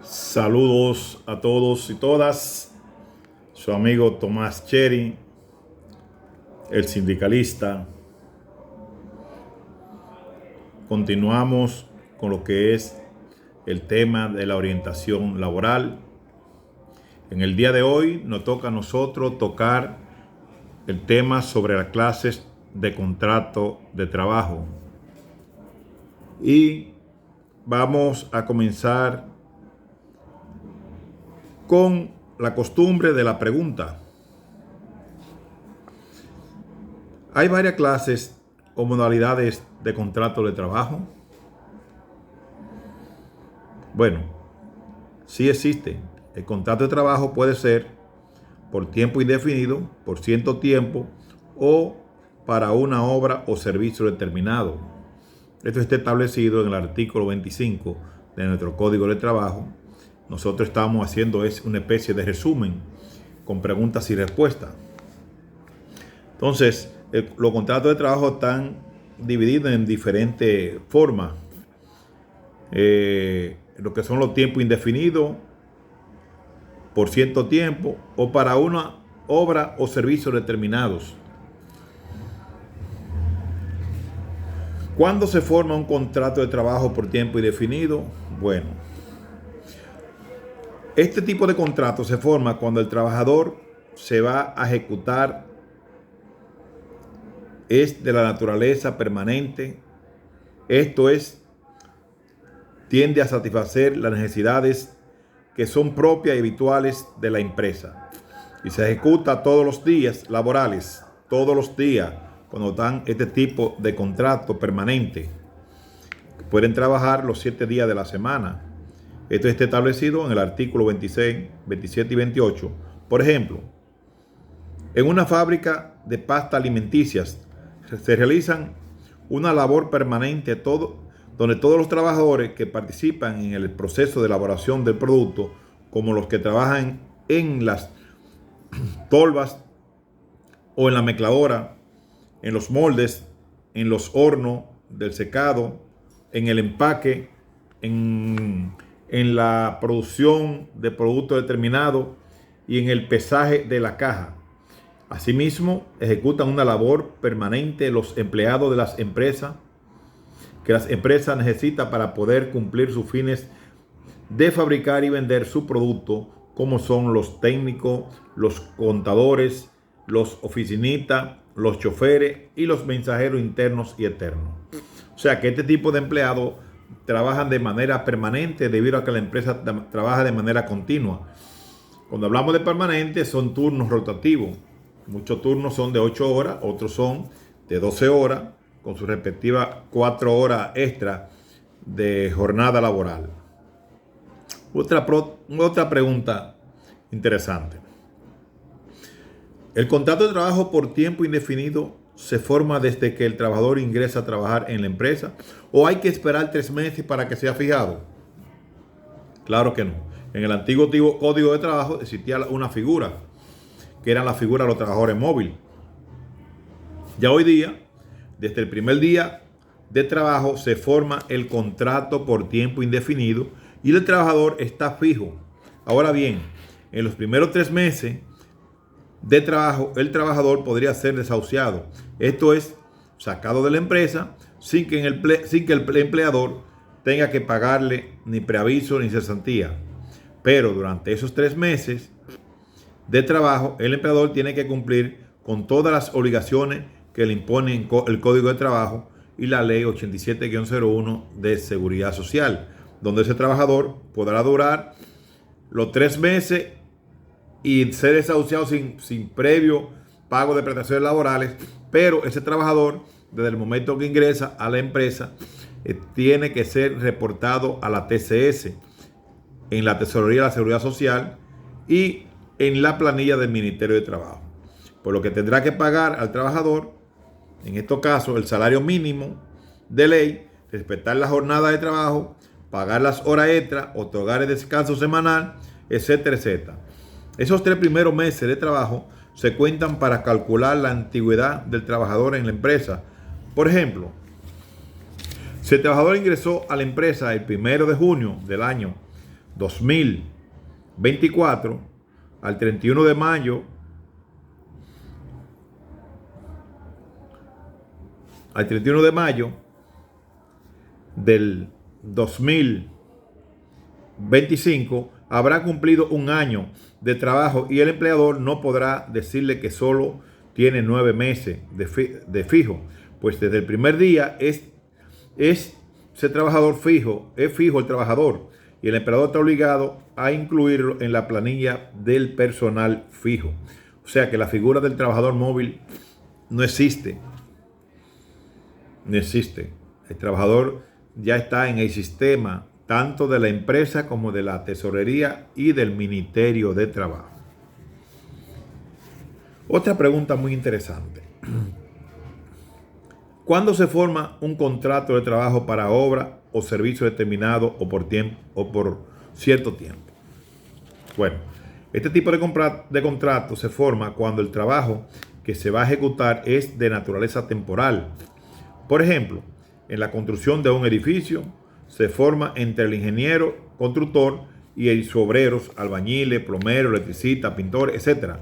Saludos a todos y todas. Su amigo Tomás Cherry, el sindicalista. Continuamos con lo que es el tema de la orientación laboral. En el día de hoy nos toca a nosotros tocar el tema sobre las clases de contrato de trabajo. Y vamos a comenzar con la costumbre de la pregunta. ¿Hay varias clases o modalidades de contrato de trabajo? Bueno, sí existe. El contrato de trabajo puede ser por tiempo indefinido, por cierto tiempo o para una obra o servicio determinado. Esto está establecido en el artículo 25 de nuestro Código de Trabajo. Nosotros estamos haciendo una especie de resumen con preguntas y respuestas. Entonces, los contratos de trabajo están divididos en diferentes formas. Lo que son los tiempos indefinidos, por cierto tiempo o para una obra o servicios determinados. ¿Cuándo se forma un contrato de trabajo por tiempo indefinido? Bueno, este tipo de contrato se forma cuando el trabajador se va a ejecutar, es de la naturaleza permanente, esto es, tiende a satisfacer las necesidades que son propias y habituales de la empresa y se ejecuta todos los días laborales, todos los días cuando dan este tipo de contrato permanente. Pueden trabajar los 7 días de la semana. Esto está establecido en el artículo 26, 27 y 28. Por ejemplo, en una fábrica de pastas alimenticias se realizan una labor permanente donde todos los trabajadores que participan en el proceso de elaboración del producto, como los que trabajan en las tolvas o en la mezcladora, en los moldes, en los hornos del secado, en el empaque, en la producción de productos determinados y en el pesaje de la caja. Asimismo, ejecutan una labor permanente los empleados de las empresas que las empresas necesitan para poder cumplir sus fines de fabricar y vender su producto, como son los técnicos, los contadores, los oficinistas, los choferes y los mensajeros internos y externos. O sea que este tipo de empleados trabajan de manera permanente debido a que la empresa trabaja de manera continua. Cuando hablamos de permanente son turnos rotativos. Muchos turnos son de 8 horas, otros son de 12 horas, con sus respectivas 4 horas extra de jornada laboral. Otra pregunta interesante. ¿El contrato de trabajo por tiempo indefinido se forma desde que el trabajador ingresa a trabajar en la empresa o hay que esperar 3 meses para que sea fijado? Claro que no. En el antiguo Código de Trabajo existía una figura, que era la figura de los trabajadores móviles. Ya hoy día, desde el primer día de trabajo, se forma el contrato por tiempo indefinido y el trabajador está fijo. Ahora bien, en los primeros 3 meses de trabajo, el trabajador podría ser desahuciado. Esto es, sacado de la empresa sin que el empleador tenga que pagarle ni preaviso ni cesantía. Pero durante esos 3 meses de trabajo, el empleador tiene que cumplir con todas las obligaciones que le imponen el Código de Trabajo y la Ley 87-01 de Seguridad Social, donde ese trabajador podrá durar los 3 meses y ser desahuciado sin previo pago de prestaciones laborales, pero ese trabajador, desde el momento que ingresa a la empresa, tiene que ser reportado a la TCS, en la Tesorería de la Seguridad Social y en la planilla del Ministerio de Trabajo. Por lo que tendrá que pagar al trabajador, en estos casos, el salario mínimo de ley, respetar la jornada de trabajo, pagar las horas extras, otorgar el descanso semanal, etcétera, etcétera. Esos 3 primeros meses de trabajo se cuentan para calcular la antigüedad del trabajador en la empresa. Por ejemplo, si el trabajador ingresó a la empresa el 1 de junio del año 2024 al 31 de mayo del 2025 habrá cumplido un año de trabajo y el empleador no podrá decirle que solo tiene 9 meses de fijo, pues desde el primer día es ese trabajador fijo, es fijo el trabajador y el empleador está obligado a incluirlo en la planilla del personal fijo. O sea que la figura del trabajador móvil no existe. No existe. El trabajador ya está en el sistema tanto de la empresa como de la tesorería y del Ministerio de Trabajo. Otra pregunta muy interesante. ¿Cuándo se forma un contrato de trabajo para obra o servicio determinado o por tiempo o por cierto tiempo? Bueno, este tipo de contrato se forma cuando el trabajo que se va a ejecutar es de naturaleza temporal. Por ejemplo, en la construcción de un edificio se forma entre el ingeniero constructor y sus obreros, albañiles, plomeros, electricistas, pintores, etc.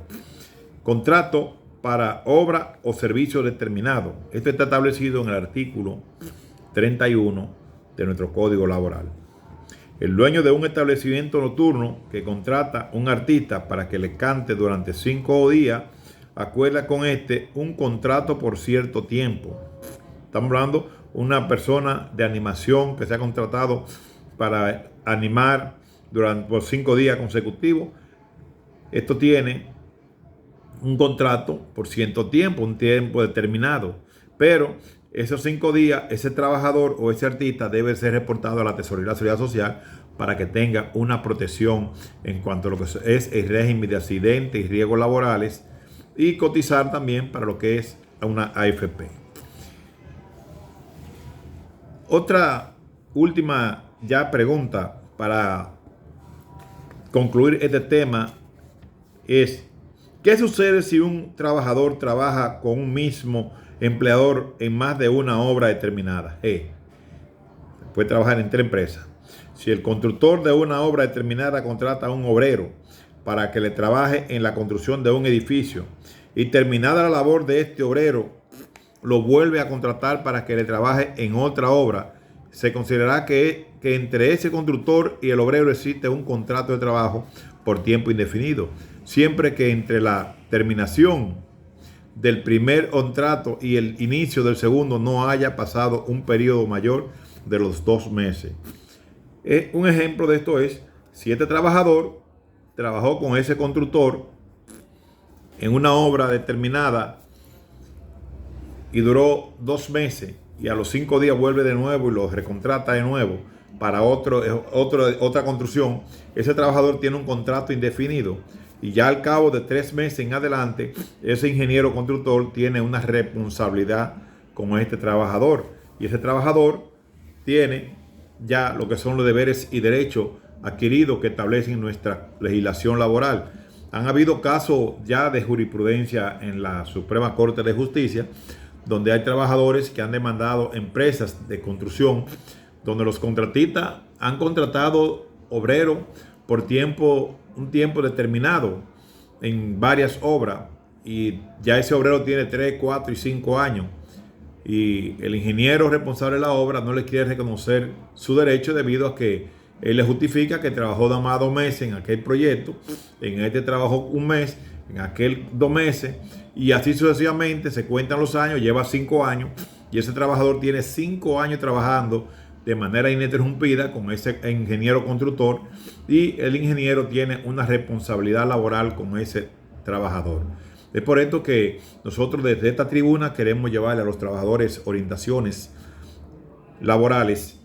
Contrato para obra o servicio determinado. Esto está establecido en el artículo 31 de nuestro Código Laboral. El dueño de un establecimiento nocturno que contrata a un artista para que le cante durante 5 días, acuerda con este un contrato por cierto tiempo. Estamos hablando de una persona de animación que se ha contratado para animar por 5 días consecutivos. Esto tiene un contrato por cierto tiempo, un tiempo determinado. Pero esos 5 días, ese trabajador o ese artista debe ser reportado a la Tesorería de la Seguridad Social para que tenga una protección en cuanto a lo que es el régimen de accidentes y riesgos laborales y cotizar también para lo que es una AFP. Otra última ya pregunta para concluir este tema es: ¿qué sucede si un trabajador trabaja con un mismo empleador en más de una obra determinada? Puede trabajar en 3 empresas. Si el constructor de una obra determinada contrata a un obrero para que le trabaje en la construcción de un edificio y terminada la labor de este obrero lo vuelve a contratar para que le trabaje en otra obra, se considerará que entre ese constructor y el obrero existe un contrato de trabajo por tiempo indefinido, siempre que entre la terminación del primer contrato y el inicio del segundo no haya pasado un periodo mayor de los 2 meses. Un ejemplo de esto es: si este trabajador trabajó con ese constructor en una obra determinada y duró 2 meses y a los 5 días vuelve de nuevo y lo recontrata de nuevo para otra construcción, ese trabajador tiene un contrato indefinido y ya al cabo de 3 meses en adelante, ese ingeniero constructor tiene una responsabilidad con este trabajador y ese trabajador tiene ya lo que son los deberes y derechos adquiridos que establecen nuestra legislación laboral. Han habido casos ya de jurisprudencia en la Suprema Corte de Justicia donde hay trabajadores que han demandado empresas de construcción, donde los contratistas han contratado obreros por un tiempo determinado en varias obras y ya ese obrero tiene 3, 4 y 5 años y el ingeniero responsable de la obra no le quiere reconocer su derecho debido a que él le justifica que trabajó nada más 2 meses en aquel proyecto, en este trabajó 1 mes, en aquel 2 meses y así sucesivamente. Se cuentan los años, lleva 5 años y ese trabajador tiene 5 años trabajando de manera ininterrumpida con ese ingeniero constructor y el ingeniero tiene una responsabilidad laboral con ese trabajador. Es por esto que nosotros desde esta tribuna queremos llevarle a los trabajadores orientaciones laborales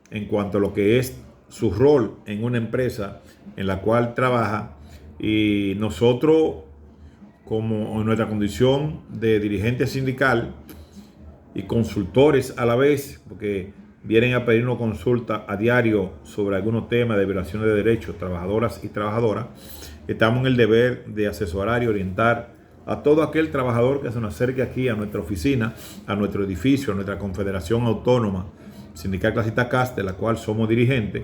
en cuanto a lo que es su rol en una empresa en la cual trabaja, y nosotros como en nuestra condición de dirigente sindical y consultores a la vez, porque vienen a pedirnos consulta a diario sobre algunos temas de violaciones de derechos trabajadoras y trabajadoras, estamos en el deber de asesorar y orientar a todo aquel trabajador que se nos acerque aquí a nuestra oficina, a nuestro edificio, a nuestra Confederación Autónoma Sindical Clasista CAS, de la cual somos dirigentes,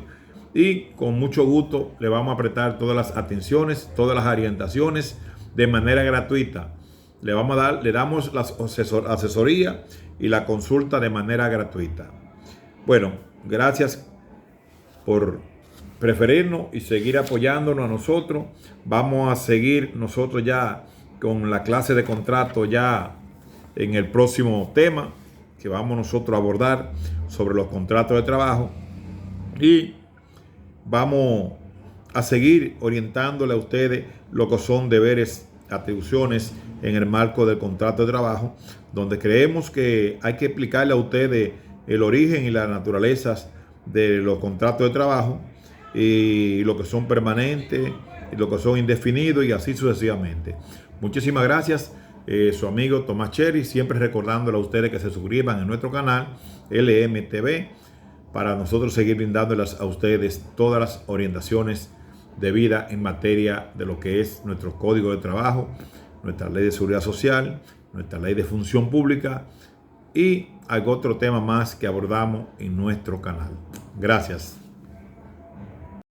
y con mucho gusto le vamos a prestar todas las atenciones, todas las orientaciones de manera gratuita. Le damos la asesoría y la consulta de manera gratuita. Bueno, gracias por preferirnos y seguir apoyándonos a nosotros. Vamos a seguir nosotros ya con la clase de contrato ya en el próximo tema que vamos nosotros a abordar sobre los contratos de trabajo, y vamos a seguir orientándole a ustedes lo que son deberes, atribuciones en el marco del contrato de trabajo, donde creemos que hay que explicarle a ustedes el origen y las naturalezas de los contratos de trabajo, y lo que son permanentes y lo que son indefinidos, y así sucesivamente. Muchísimas gracias. Su amigo Tomás Cherry, siempre recordándole a ustedes que se suscriban a nuestro canal LMTV para nosotros seguir brindándoles a ustedes todas las orientaciones de vida en materia de lo que es nuestro código de trabajo, nuestra ley de seguridad social, nuestra ley de función pública y algún otro tema más que abordamos en nuestro canal. Gracias.